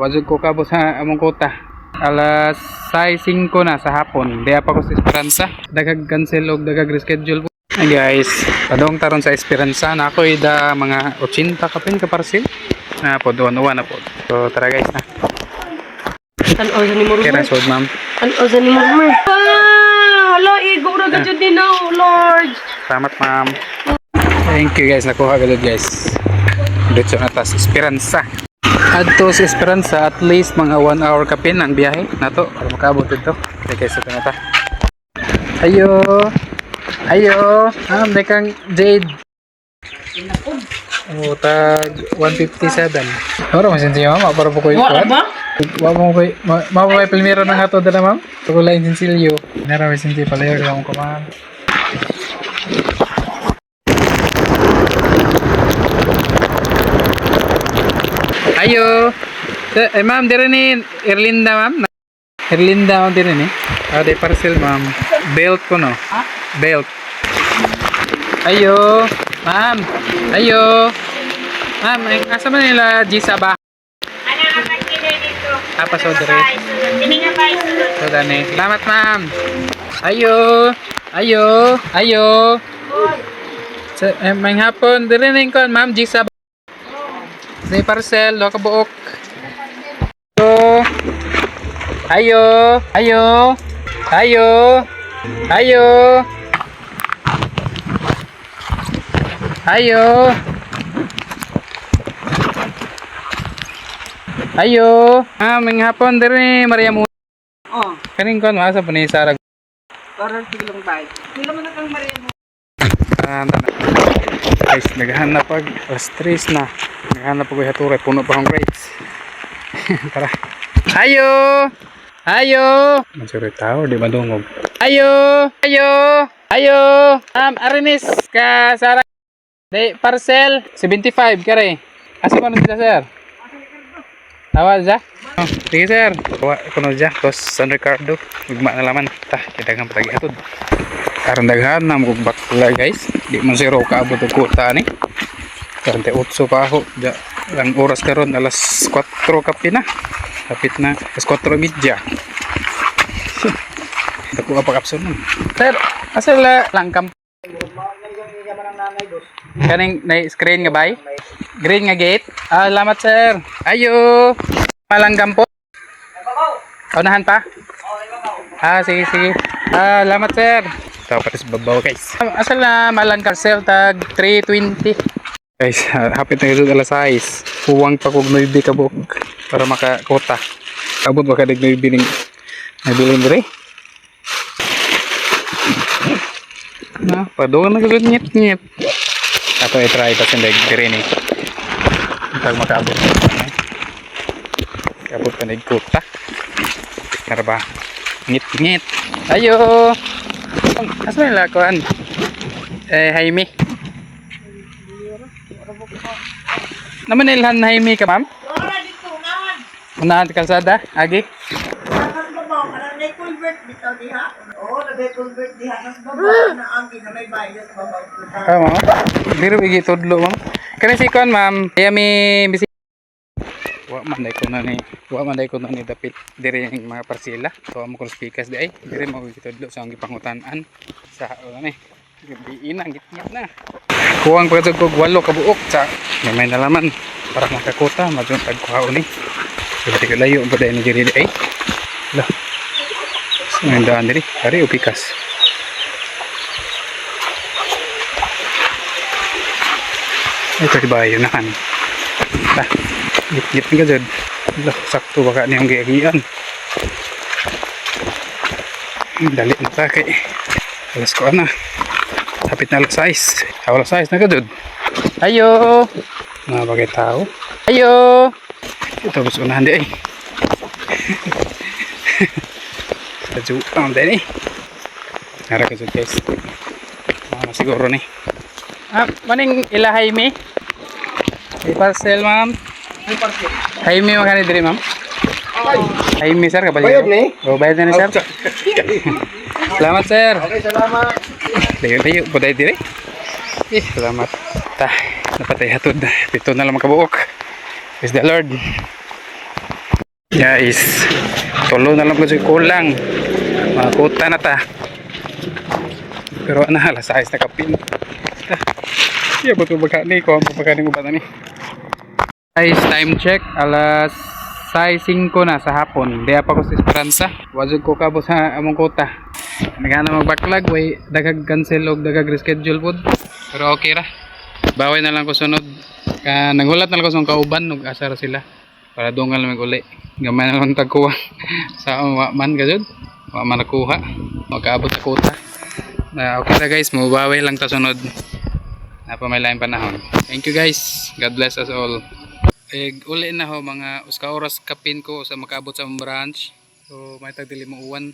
Wajud ko kabot sa among kota. Alas 6:05 na sa hapon. Di pa ko sa Esperanza. Dagag cancel og dagag reschedule po. Ay guys, padong taron sa Esperanza na ako ida mga 80 kapin ka parcel. Na po doon na po. So tara guys na. Ano sa ni mo? Kaya sod ma'am. Ano sa ni mo? Hala, igo ra gud din na, Lord. Salamat ma'am. Thank you guys, nakuha agad guys. Dito na tas Esperanza. Adto sa Esperanza at least mga 1 hour kapin ang biyahe nato para makaabot dito. Okay guys, ito na ta. Ayo. Ayo. Dekang Jade. Oh, tag 157. Ora masin siya ma'am, para po ko ito. Wa ba? Wa mo ko mababay primero na ato dala ma'am. Tukulay sinsilyo. Nara masin siya palayo lang ko ma'am. Ayo. Ma'am, dire ni Erlinda ma'am. Erlinda ma'am dire ni. Ade parcel ma'am. Belt ko no. Belt. Ayo. Ma'am. Ayo. Ma'am, asa man nila Gisa ba? Ano ang pagkilay dito? Apa so dire? Tininga pa ito. So dani. Salamat ma'am. Ayo. Ayo. Ayo. May hapon dire ni kon ma'am Gisa. May parcel, lo ka buok. Ayo, ayo, ayo, ayo, ayo, ayo. Menghapon dari Maria Mu. Oh, Kaning kon masa pa ni Sarah. karon tiglang bay. Sila man kang Maria mo. Guys, naghahanap pag alas 3 na. Naghahanap pag haturay, puno pa akong grades. Tara. Ayo! Ayo! Mansuri tao, di madungog. Ayo! Ayo! Ayo! Arinis ka Sarah. Day parcel 75 kare. Asa man sila sir? Tawa siya? Oh, sige sir. Tawa kuno siya. Tos San Ricardo. Ugma na laman. Kita kang patagi hatod. Karon daghan na mo bakla guys. Di man zero kaabot og kuta ni. 38 pa ako. Ang oras karon alas 4 kapi na. Kapit na alas 4:30. Dako pa kapson mo. Sir, asa lang kamp. Kaning na screen nga bay? Green nga gate. Salamat sir. Ayo. Malanggam po. Unahan pa? Sige sige. Salamat sir. Tawa patis babaw guys. Asa na malanggam sir tag 320. Guys, hapit na gud alas 6. Huwang pa kog 9 kabuk para makakota. Abot ba kadig 9 ning nabilin dire? Na, padong na gud nyet. Ato i-try pa sindig dire ni. Pag makaabot. Abot pa nig kota. Tara ba? Ngit. Ayo. Asa nila kuan? Jaime. Naman nilhan na Jaime ka ma'am? Wala dito, naman. Unahan sa kalsada? Agi? Nasaan babaw? Parang may culvert dito, diha? Oo, may culvert diha. Nas babaw na angin na may bayot babaw. Ma'am? Diro igi tudlo ma'am. Kani si kuan ma'am, Jaime bisi. Wa man day ko na ni dapit dire yung mga parsela. So amo ko speakers di ay dire mo gitudlo sa ang gipangutan-an sa ani. Gabi ina gitngit na. Kuwang pagkatog ko 8 kabuok sa may nalaman para makakota madung tagkuhaon ni. Sige ko layo pa dai ni diri ay. Lah. Saan daan diri? Ari upikas. Ito di ba yun nakan? Git nga dyan. Sakto baka niyang giagian. Dali na ta kay alas ko na. Hapit na alas 6. Alas 6 na ka dyan. Ayo! Mga bagay tao. Ayo! Ito mas unahan di ay. Sadyo ang din eh. Nara ka dyan guys. Siguro ni. Maning ila Jaime? May parcel ma'am. Jaime magkano diri ma'am? Jaime sir kapal. Bayad ni? Bayad na ni sir. Salamat sir. Okay, salamat. Layo po tayo diri. Salamat. Napatay hatod. Pito na lang makabuok. Praise the Lord. Guys, tulo na lang ko siya kulang. Makuta na ta. Pero ano, alas 6 na kapin. Iya betul bagani ko ang pagkani ko ba ni. Guys, time check alas 6:05 na sa hapon. Di pa ko sa Esperanza. Wajud ko kabos sa among kota. Nagana magbaklag way dagag cancel og dagag reschedule pod. Pero okay ra. Baway na lang ko sunod. Naghulat na lang ko sa kauban ug asar sila. Para dungal mig uli. Gamay na lang tagkuha sa wa man gajud. Wa man nakuha. Makaabot sa kota. Okay na guys, mabaway lang ta sunod. Pa may lain panahon. Thank you guys. God bless us all. Uli na ho mga uska oras kapin ko sa makaabot sa branch. So may tagdili mo uwan.